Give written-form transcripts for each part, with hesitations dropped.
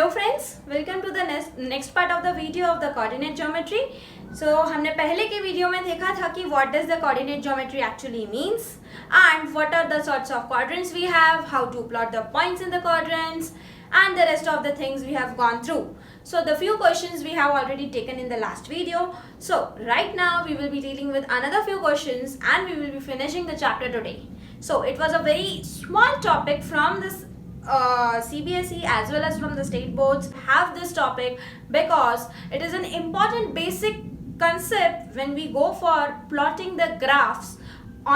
Hello friends, welcome to the next part of the video of the coordinate geometry. So हमने पहले के video में देखा था कि what does the coordinate geometry actually means and what are the sorts of quadrants we have, how to plot the points in the quadrants and the rest of the things we have gone through. So the few questions we have already taken in the last video. So right now we will be dealing with another few questions and we will be finishing the chapter today. So it was a very small topic from this CBSE as well as from the state boards have this topic because it is an important basic concept when we go for plotting the graphs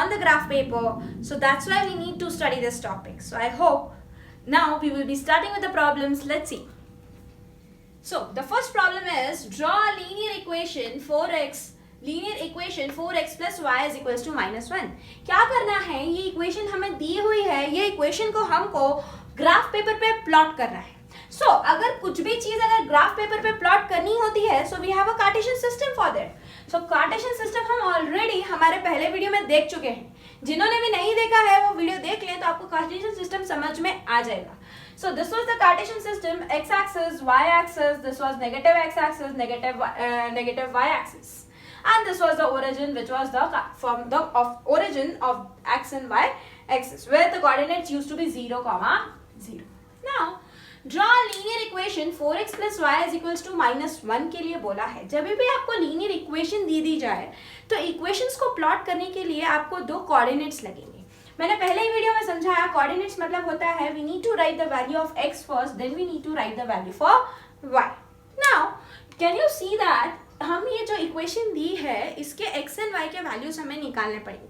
on the graph paper. So that's why we need to study this topic. So I hope now we will be starting with the problems. Let's see. So the first problem is draw a linear equation 4x plus y is equals to -1. क्या करना है, ये equation हमें दी हुई है, ये equation को हमको ग्राफ पेपर पे प्लॉट करना है. सो अगर कुछ भी चीज अगर ग्राफ पेपर पे प्लॉट करनी होती है so we have a cartesian system for that. So cartesian system हम ऑलरेडी हमारे पहले वीडियो में देख चुके हैं. जिन्होंने भी नहीं देखा है वो वीडियो देख लें तो आपको कार्टेशियन सिस्टम समझ में आ जाएगा. So this was the Cartesian system, x-axis, y-axis. This was negative x-axis, negative y-axis, and this was the origin, which was the origin of x and y axis, where the coordinates used to be 0, 0. Now draw a linear equation 4x plus y is equals to -1 के लिए बोला है. जब भी आपको linear equation दी जाए तो equations को plot करने के लिए आपको दो coordinates लगेंगे. मैंने पहले ही वीडियो में समझाया कोऑर्डिनेट्स मतलब होता है we need to write the value of x first, then we need to write the value for y. Now can you see that हम ये जो इक्वेशन दी है इसके x एंड y के वैल्यूज हमें निकालने पड़ेंगे.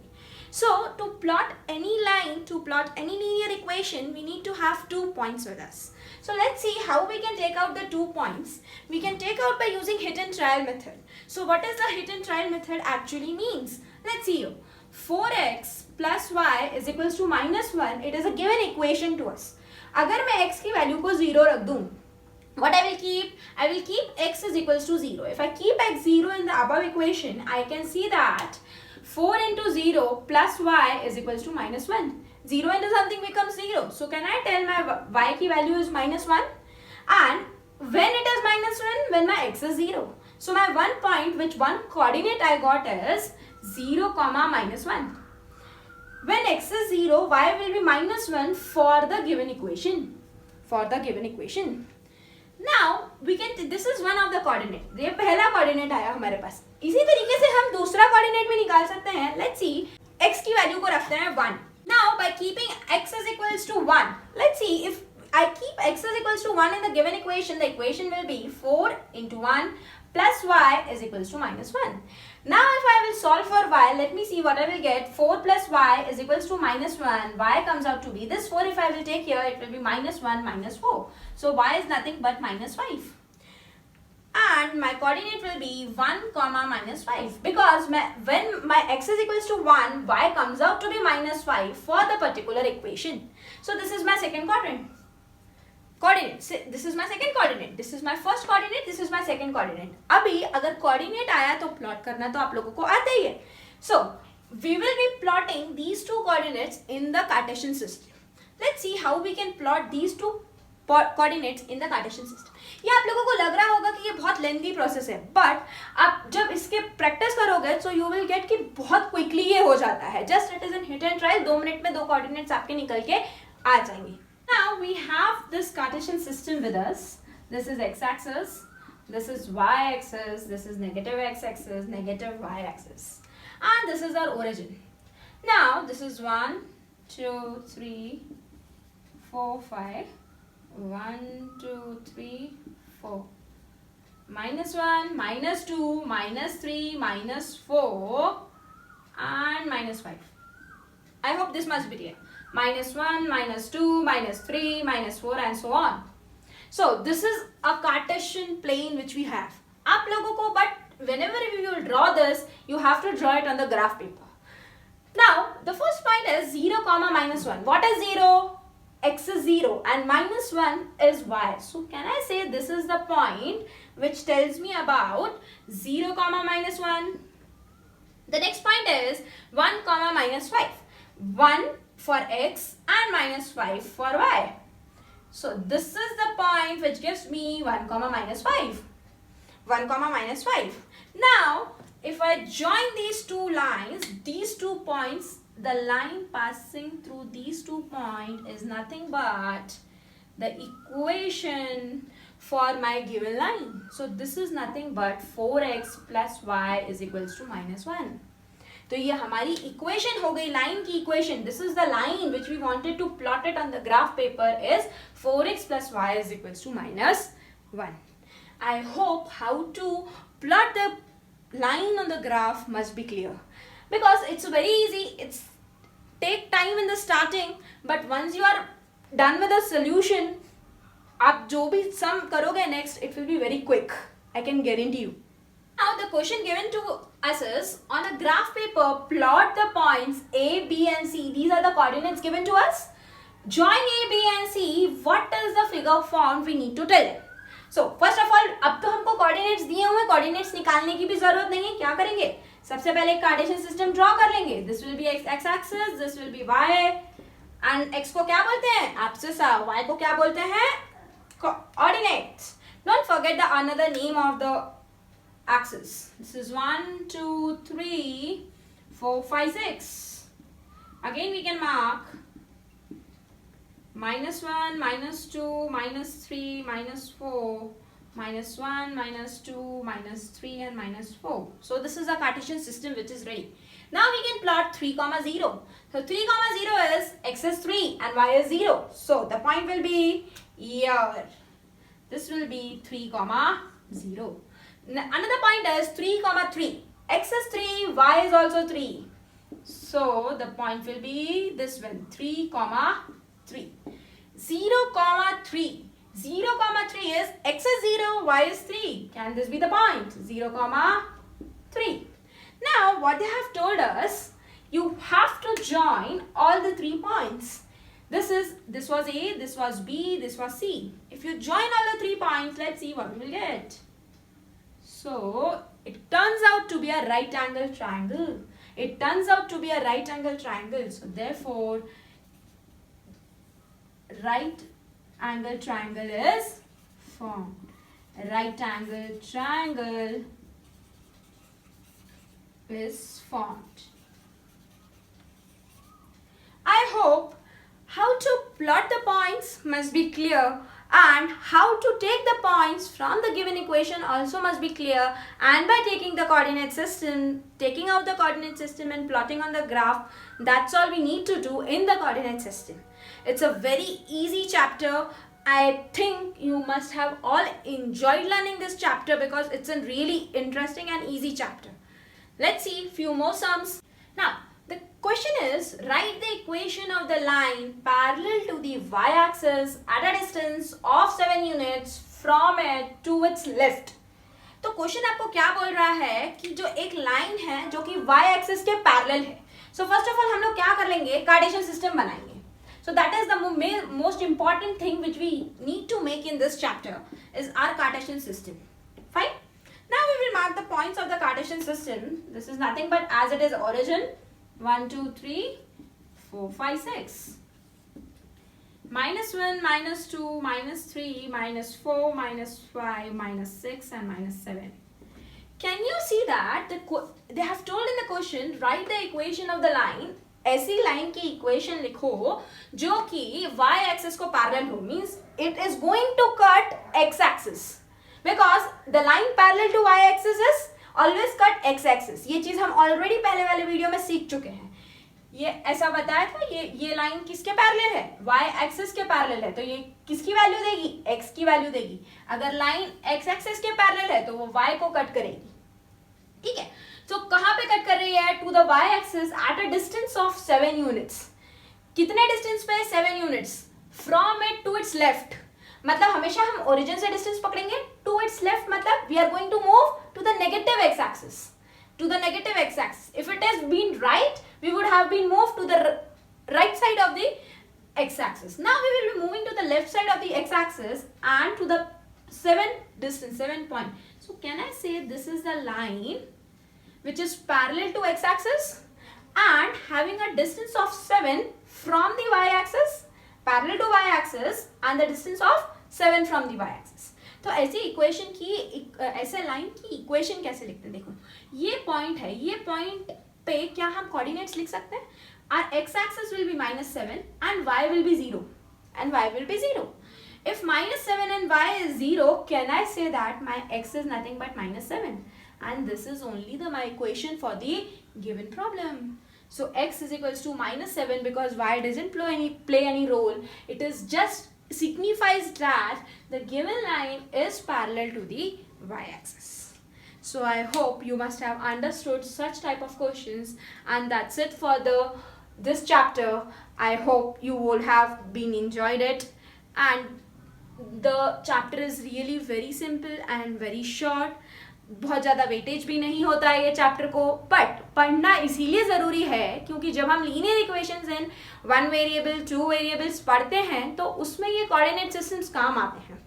So to plot any line, to plot any linear equation we need to have 2 points with us. So let's see how we can take out the 2 points. We can take out by using hit and trial method. So what is the hit and trial method actually means? Let's see you. 4x plus y is equals to -1. It is a given equation to us. अगर मैं x की value को 0 रख दूं, what I will keep? I will keep x is equals to 0. If I keep x 0 in the above equation, I can see that 4 into 0 plus y is equals to -1. 0 into something becomes 0. So can I tell my y की value is -1? And when it is -1? When my x is 0. So my one point, which one coordinate I got is 0, -1. When x is 0, y will be -1 for the given equation. Now we can, this is one of the coordinate. ये पहला coordinate आया हमारे पास. इसी तरीके से हम दूसरा coordinate भी निकाल सकते हैं. Let's see, x की वैल्यू को रखते हैं 1. Now by keeping x is equals to 1, let's see if I keep x is equals to 1 in the given equation, the equation will be 4 into 1 plus y is equals to -1. Now if I will solve for y, let me see what I will get. 4 plus y is equals to -1. Y comes out to be this 4. If I will take here, it will be -1 minus 4. So y is nothing but -5. And my coordinate will be 1, -5. Because when my x is equals to 1, y comes out to be -5 for the particular equation. So this is my second coordinate. This is my second coordinate. This is my first coordinate. This is my second coordinate. अभी अगर coordinate आया तो plot करना तो आप लोगों को आता ही है. So we will be plotting these two coordinates in the Cartesian system. Let's see how we can plot these two coordinates in the Cartesian system. ये आप लोगों को लग रहा होगा कि ये बहुत lengthy process है, but आप जब इसके practice करोगे so you will get कि बहुत quickly ये हो जाता है. Just it is in hit and try. 2 minute में 2 coordinates आपके निकल के आ जाएंगे. Now we have this Cartesian system with us. This is x-axis, this is y-axis, this is negative x-axis, negative y-axis, and this is our origin. Now this is 1, 2, 3, 4, 5. 1, 2, 3, 4. -1, -2, -3, -4, and -5. I hope this must be clear. -1, -2, -3, -4 and so on. So this is a Cartesian plane which we have. आप लोगों को, but whenever you will draw this, you have to draw it on the graph paper. Now the first point is 0, -1. What is 0? X is 0 and -1 is y. So can I say this is the point which tells me about 0, -1? The next point is 1, -5. 1 for x and -5 for y. So this is the point which gives me 1 comma minus 5. 1 comma minus 5. Now, if I join these two lines, these 2 points, the line passing through these 2 points is nothing but the equation for my given line. So this is nothing but 4x plus y is equals to minus 1. तो ये हमारी equation हो गई, line की equation. This is the line which we wanted to plot it on the graph paper is 4x plus y is equals to minus 1. I hope how to plot the line on the graph must be clear, because it's very easy. It's take time in the starting, but once you are done with the solution, आप जो भी sum करोगे next, it will be very quick. I can guarantee you. Now the question given to us is, on a graph paper, plot the points A, B and C. These are the coordinates given to us. Join A, B and C. What is the figure formed we need to tell it. So first of all, अब तो हमको coordinates दिए हुए, coordinates निकालने की भी जरूरत नहीं है. क्या करेंगे? सबसे पहले एक कार्टेशियन सिस्टम ड्रॉ कर लेंगे. This will be x axis, this will be y, and x को क्या बोलते हैं? Abscissa. Y को क्या बोलते हैं? Coordinates. Don't forget the another name of the axis. This is 1, 2, 3, 4, 5, 6. Again we can mark minus 1, minus 2, minus 3, minus 4, minus 1, minus 2, minus 3 and minus 4. So this is a Cartesian system which is ready. Now we can plot 3 comma 0. So 3 comma 0 is x is 3 and y is 0. So the point will be here. This will be 3 comma 0. Another point is 3 comma 3. X is 3, y is also 3. So the point will be this one, 3 comma 3. 0 comma 3. 0 comma 3 is x is 0, y is 3. Can this be the point? 0 comma 3. Now what they have told us, you have to join all the 3 points. This was A, this was B, this was C. If you join all the 3 points, let's see what we will get. So it turns out to be a right angle triangle. It turns out to be a right angle triangle. So therefore, right angle triangle is formed. Right angle triangle is formed. I hope how to plot the points must be clear, and how to take the points from the given equation also must be clear, and by taking the coordinate system, taking out the coordinate system and plotting on the graph, that's all we need to do in the coordinate system. It's a very easy chapter. I think you must have all enjoyed learning this chapter because it's a really interesting and easy chapter. Let's see few more sums. Now the question is, write the equation of the line parallel to the y-axis at a distance of 7 units from it to its left. तो question आपको क्या बोल रहा है कि जो एक line है जो कि y-axis के पैरेलल है. So first of all हम लोग क्या कर लेंगे? कार्टेशियन सिस्टम बनाएंगे. So that is the most important thing which we need to make in this chapter is our Cartesian system. Fine. Now we will mark the points of the Cartesian system. This is nothing but as it is origin. 1, 2, 3, 4, 5, 6. Minus 1, minus 2, minus 3, minus 4, minus 5, minus 6 and minus 7. Can you see that they have told in the question, write the equation of the line. ऐसी line की equation लिखो जो कि y axis को parallel हो, means it is going to cut x axis, because the line parallel to y axis is always cut x axis. ये चीज हम ऑलरेडी पहले वाले वीडियो में सीख चुके हैं. ये ऐसा बताया था, ये लाइन किसके पैरेलल है? वाई एक्सिस के पैरेलल है. तो ये किसकी वैल्यू देगी? एक्स की वैल्यू देगी. अगर लाइन एक्स एक्सिस के पैरेलल है तो वो वाई को कट करेगी. ठीक है. तो कहाँ पे कट कर रही है? To the y axis at a distance of 7 units. कितने डिस्टेंस पे? 7 units. From it to its left. मतलब हमेशा हम ओरिजिन से डिस्टेंस पकड़ेंगे. टू इट्स लेफ्ट मतलब we are going to move to the negative x-axis. To the negative x-axis. If it has been right, we would have been moved to the right side of the x-axis. Now we will be moving to the left side of the x-axis and to the 7 point. So can I say this is the line which is parallel to x-axis and having a distance of 7 from the y-axis parallel to y axis and the distance of 7 from the y axis. तो ऐसी equation की ऐसे line की equation कैसे लिखते हैं? देखो ये पॉइंट है, ये पॉइंट पे क्या हम कोऑर्डिनेट्स लिख सकते हैं? Our x axis will be -7 and y will be 0 and y will be 0. If -7 and y is 0, can I say that my x is nothing but -7? And this is only my equation for the given problem. So x is equals to -7 because y doesn't play any role. It is just signifies that the given line is parallel to the y-axis. So I hope you must have understood such type of questions, and that's it for this chapter. I hope you will have been enjoyed it, and the chapter is really very simple and very short. बहुत ज़्यादा weightage भी नहीं होता है ये chapter को, but पढ़ना इसीलिए ज़रूरी है क्योंकि जब हम लीनियर इक्वेशंस इन 1 वेरिएबल 2 वेरिएबल्स पढ़ते हैं तो उसमें ये कोऑर्डिनेट सिस्टम्स काम आते हैं.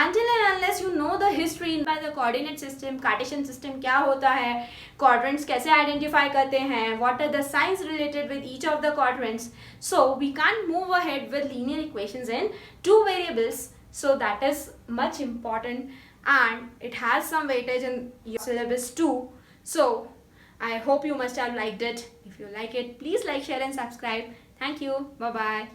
Until and unless you know the history by the coordinate system, Cartesian system क्या होता है, quadrants कैसे identify करते हैं, what are the signs related with each of the quadrants, so we can't move ahead with linear equations in 2 variables. So that is much important and it has some weightage in your syllabus too. So I hope you must have liked it. If you like it, please like, share and subscribe. Thank you. Bye bye.